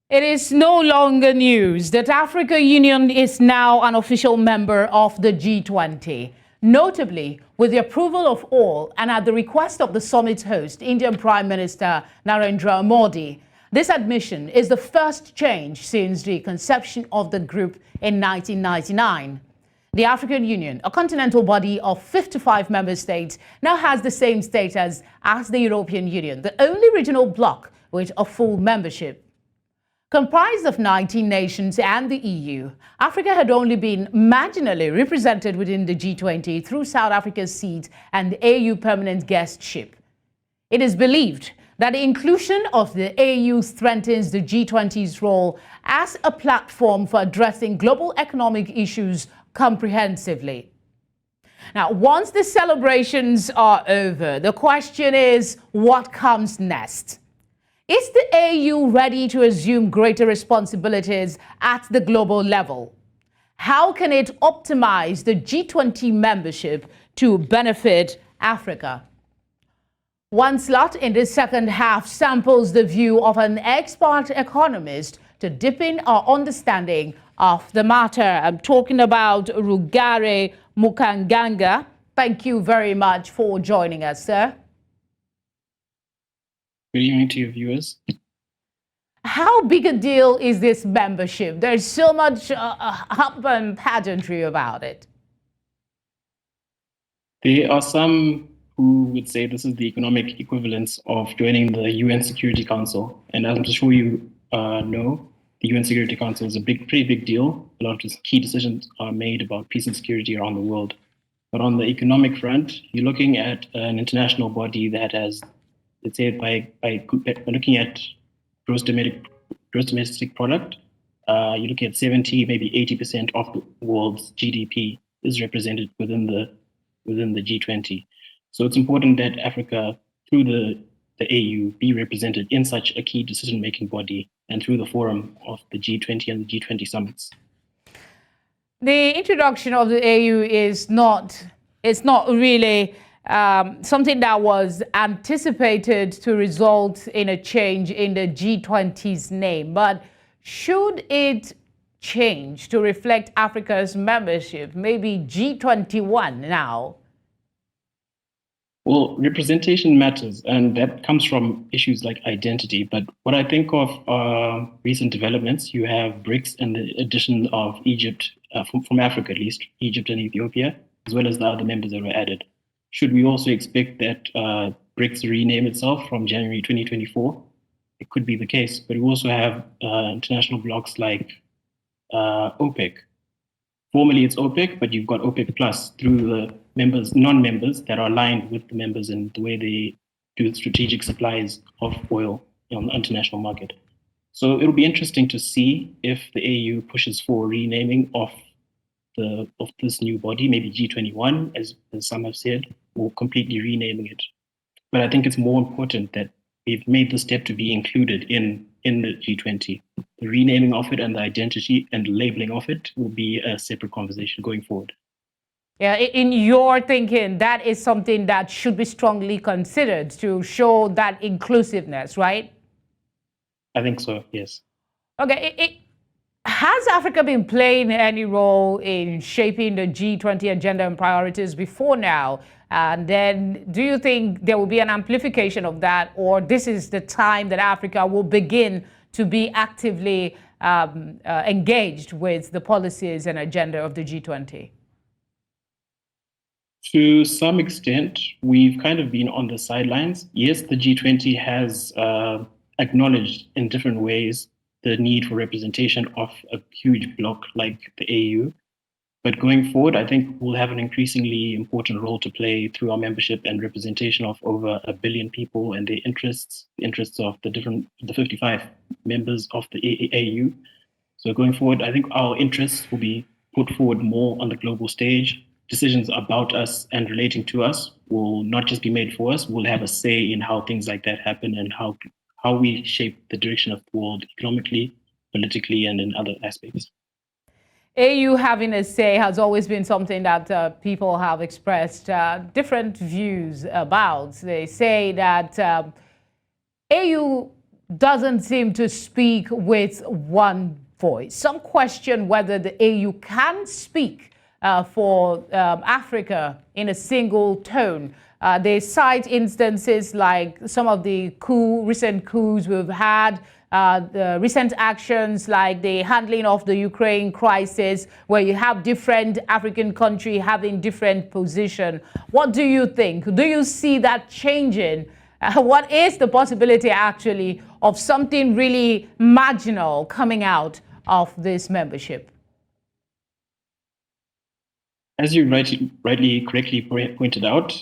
It is no longer news that African Union is now an official member of the G20, notably with the approval of all and at the request of the summit's host, Indian Prime Minister Narendra Modi. This admission is the first change since the conception of the group in 1999. The African Union, a continental body of 55 member states, now has the same status as the European Union, the only regional bloc with a full membership. Comprised of 19 nations and the EU, Africa had only been marginally represented within the G20 through South Africa's seat and the AU permanent guestship. It is believed that the inclusion of the AU strengthens the G20's role as a platform for addressing global economic issues comprehensively. Now, once the celebrations are over, the question is, what comes next? Is the AU ready to assume greater responsibilities at the global level? How can it optimize the G20 membership to benefit Africa? One slot in the second half samples the view of an expert economist to deepen our understanding of the matter. I'm talking about Rugare Mukanganga. Thank you very much for joining us, sir. Good evening to your viewers. How big a deal is this membership? There's so much hump and pageantry about it. There are some who would say this is the economic equivalence of joining the UN Security Council. And as I'm sure you know, the UN Security Council is a pretty big deal. A lot of key decisions are made about peace and security around the world. But on the economic front, you're looking at an international body that has, let's say, by looking at gross domestic product, you're looking at 70, maybe 80% of the world's GDP is represented within the G20. So it's important that Africa, through the AU, be represented in such a key decision-making body and through the forum of the G20 and the G20 summits. The introduction of the AU is not really something that was anticipated to result in a change in the G20's name. But should it change to reflect Africa's membership, maybe G21 now? Well, representation matters, and that comes from issues like identity. But what I think of recent developments, you have BRICS and the addition of Egypt, from Africa at least, Egypt and Ethiopia, as well as the other members that were added. Should we also expect that BRICS rename itself from January 2024? It could be the case, but we also have international blocs like OPEC. Formally, it's OPEC, but you've got OPEC Plus through the non-members that are aligned with the members in the way they do strategic supplies of oil on the international market. So it'll be interesting to see if the AU pushes for renaming of this new body, maybe G21, as some have said, or completely renaming it. But I think it's more important that we've made the step to be included in the G20. The renaming of it and the identity and labeling of it will be a separate conversation going forward. Yeah, in your thinking, that is something that should be strongly considered to show that inclusiveness, right? I think so, yes. Okay, has Africa been playing any role in shaping the G20 agenda and priorities before now? And then do you think there will be an amplification of that, or this is the time that Africa will begin to be actively engaged with the policies and agenda of the G20? To some extent, we've kind of been on the sidelines. Yes, the G20 has acknowledged in different ways the need for representation of a huge bloc like the AU. But going forward, I think we'll have an increasingly important role to play through our membership and representation of over 1 billion people and their interests, the interests of the 55 members of the AU. So going forward, I think our interests will be put forward more on the global stage. Decisions about us and relating to us will not just be made for us, we'll have a say in how things like that happen and how we shape the direction of the world economically, politically, and in other aspects. AU having a say has always been something that people have expressed different views about. They say that AU doesn't seem to speak with one voice. Some question whether the AU can speak for Africa in a single tone. They cite instances like some of the recent coups we've had, the recent actions like the handling of the Ukraine crisis, where you have different African countries having different position. What do you think? Do you see that changing? What is the possibility actually of something really marginal coming out of this membership? As you correctly pointed out,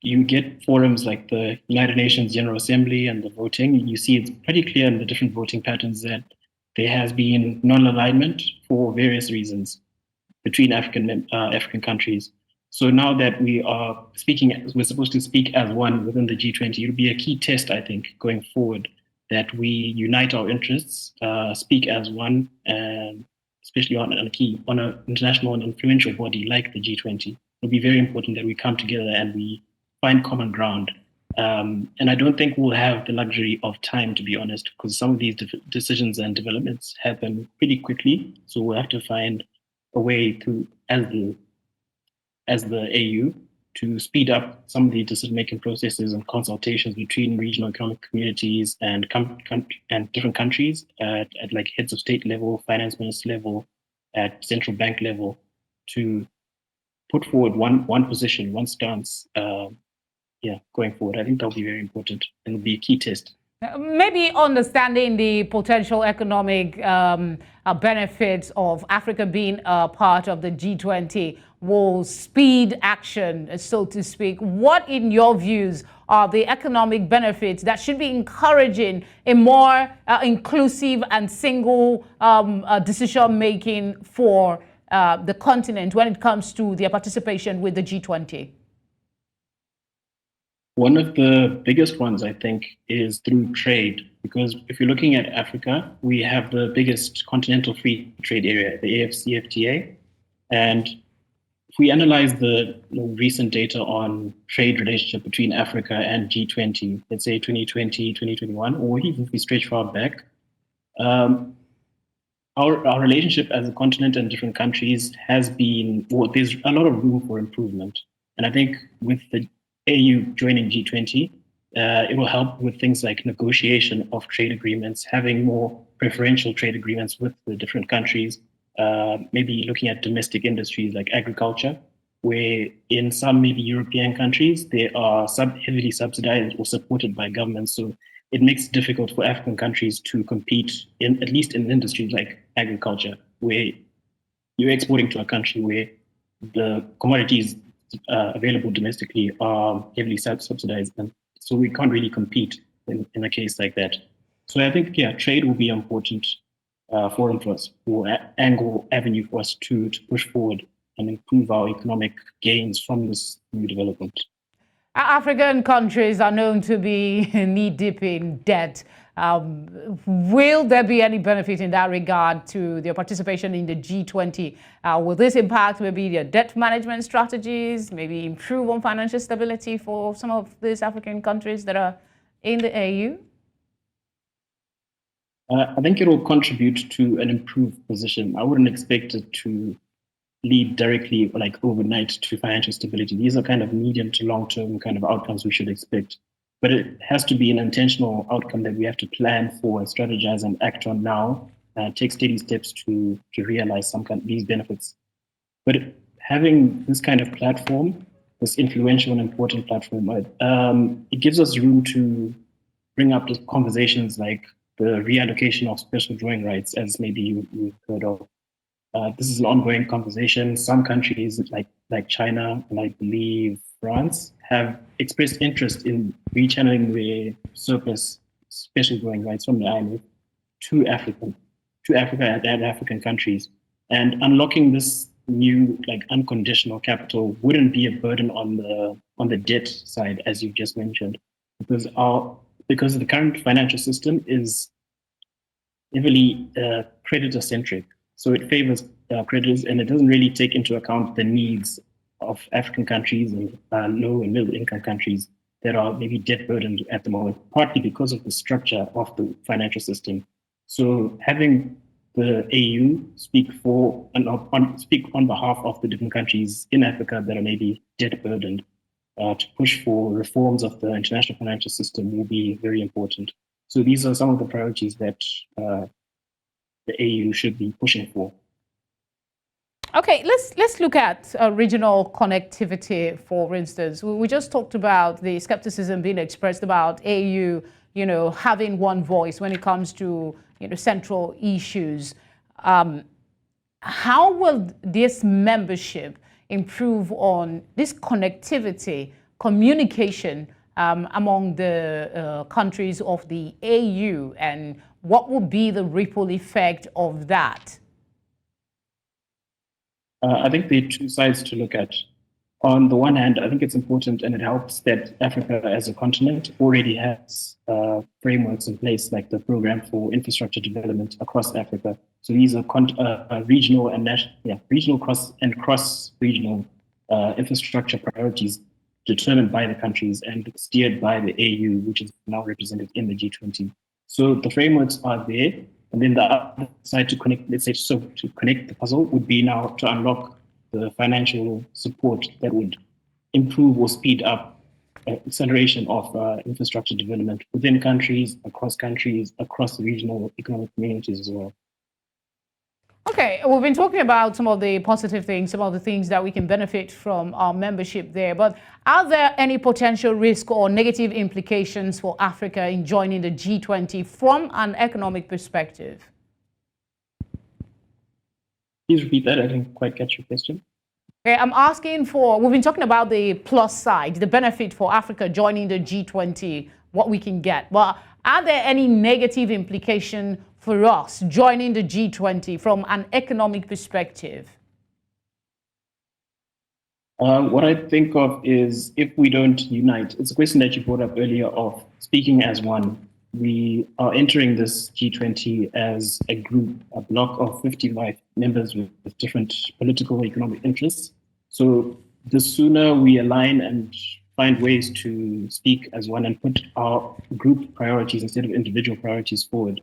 you get forums like the United Nations General Assembly and the voting. You see it's pretty clear in the different voting patterns that there has been non-alignment for various reasons between African countries. So now that we're supposed to speak as one within the G20. It'll be a key test, I think, going forward, that we unite our interests, speak as one, and especially on an international and influential body like the G20. It'll be very important that we come together and we find common ground. And I don't think we'll have the luxury of time, to be honest, because some of these decisions and developments happen pretty quickly. So we'll have to find a way to, as the AU, to speed up some of the decision-making processes and consultations between regional economic communities and different countries at like heads of state level, finance minister level, at central bank level, to put forward one position, one stance, going forward. I think that'll be very important and will be a key test. Maybe understanding the potential economic benefits of Africa being a part of the G20 will speed action, so to speak. What, in your views, are the economic benefits that should be encouraging a more inclusive and single decision-making for the continent when it comes to their participation with the G20? One of the biggest ones, I think, is through trade, because if you're looking at Africa, we have the biggest continental free trade area, the AfCFTA. And if we analyze the recent data on trade relationship between Africa and G20, let's say 2020, 2021, or even if we stretch far back, our relationship as a continent and different countries has been, there's a lot of room for improvement. And I think with the AU joining G20, it will help with things like negotiation of trade agreements, having more preferential trade agreements with the different countries, maybe looking at domestic industries like agriculture, where in some maybe European countries, they are heavily subsidized or supported by governments. So it makes it difficult for African countries to compete, at least in industries like agriculture, where you're exporting to a country where the commodities available domestically are heavily subsidized, and so we can't really compete in a case like that. So I think, trade will be an important forum for us, or avenue for us to push forward and improve our economic gains from this new development. African countries are known to be knee-deep in debt. Will there be any benefit in that regard to their participation in the G20? Will this impact maybe their debt management strategies, maybe improve on financial stability for some of these African countries that are in the AU? I think it will contribute to an improved position. I wouldn't expect it to lead directly, like overnight, to financial stability. These are kind of medium to long-term kind of outcomes we should expect. But it has to be an intentional outcome that we have to plan for and strategize and act on now, take steady steps to realize these benefits. But having this kind of platform, this influential and important platform, it gives us room to bring up the conversations like the reallocation of special drawing rights, as maybe you've heard of. This is an ongoing conversation. Some countries like China and I believe France have expressed interest in rechanneling their surplus special drawing rights from the IMF to Africa and African countries. And unlocking this new unconditional capital wouldn't be a burden on the debt side, as you just mentioned, because the current financial system is heavily creditor-centric. So it favors creditors, and it doesn't really take into account the needs of African countries and low and middle income countries that are maybe debt burdened at the moment, partly because of the structure of the financial system. So having the AU speak on behalf of the different countries in Africa that are maybe debt burdened to push for reforms of the international financial system will be very important. So these are some of the priorities that the AU should be pushing for. Okay, let's look at regional connectivity, for instance. We just talked about the skepticism being expressed about AU, having one voice when it comes to, central issues. How will this membership improve on this connectivity, communication among the countries of the AU, and what will be the ripple effect of that? I think there are two sides to look at. On the one hand, I think it's important and it helps that Africa as a continent already has frameworks in place, like the Program for Infrastructure Development across Africa. So these are regional and regional cross-regional infrastructure priorities determined by the countries and steered by the AU, which is now represented in the G20. So the frameworks are there. And then the other side to connect, to connect the puzzle would be now to unlock the financial support that would improve or speed up acceleration of infrastructure development within countries, across regional economic communities as well. Okay, we've been talking about some of the positive things, some of the things that we can benefit from our membership there, but are there any potential risk or negative implications for Africa in joining the G20 from an economic perspective? Please repeat that. I didn't quite catch your question. Okay, I'm asking we've been talking about the plus side, the benefit for Africa joining the G20, what we can get. But are there any negative implications for us joining the G20 from an economic perspective? What I think of is if we don't unite, it's a question that you brought up earlier of speaking as one. We are entering this G20 as a group, a bloc of 55 members with different political, economic interests. So the sooner we align and find ways to speak as one and put our group priorities instead of individual priorities forward,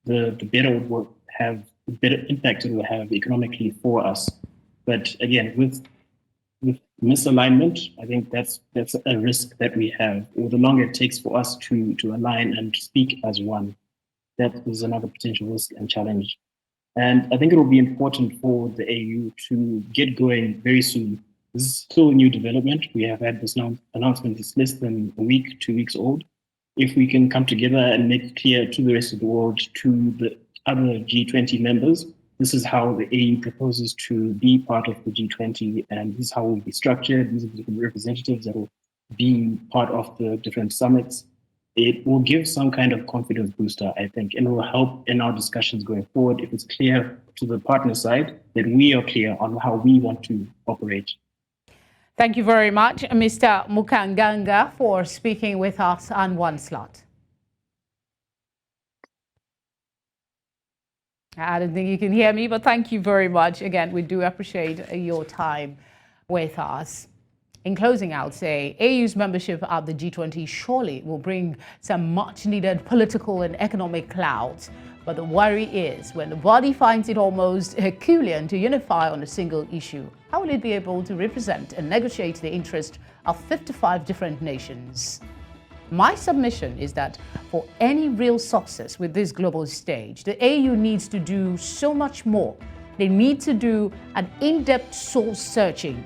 the better it will have, the better impact it will have economically for us. But again, with misalignment, I think that's a risk that we have. Or the longer it takes for us to align and speak as one, that is another potential risk and challenge. And I think it will be important for the AU to get going very soon. This is still a new development. We have had this announcement. It's less than a week, 2 weeks old. If we can come together and make it clear to the rest of the world, to the other G20 members, this is how the AU proposes to be part of the G20, and this is how it will be structured. These are the different representatives that will be part of the different summits. It will give some kind of confidence booster, I think, and it will help in our discussions going forward if it's clear to the partner side that we are clear on how we want to operate. Thank you very much, Mr. Mukanganga, for speaking with us on One Slot. I don't think you can hear me, but thank you very much. Again, we do appreciate your time with us. In closing, I would say AU's membership of the G20 surely will bring some much-needed political and economic clout. But the worry is when the body finds it almost Herculean to unify on a single issue, how will it be able to represent and negotiate the interest of 55 different nations? My submission is that for any real success with this global stage, the AU needs to do so much more. They need to do an in-depth soul searching.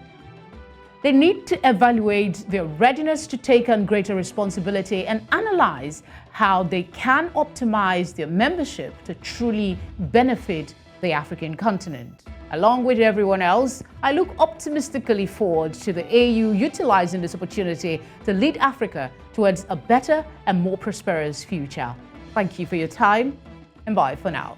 They need to evaluate their readiness to take on greater responsibility and analyze how they can optimize their membership to truly benefit the African continent. Along with everyone else, I look optimistically forward to the AU utilizing this opportunity to lead Africa towards a better and more prosperous future. Thank you for your time, and bye for now.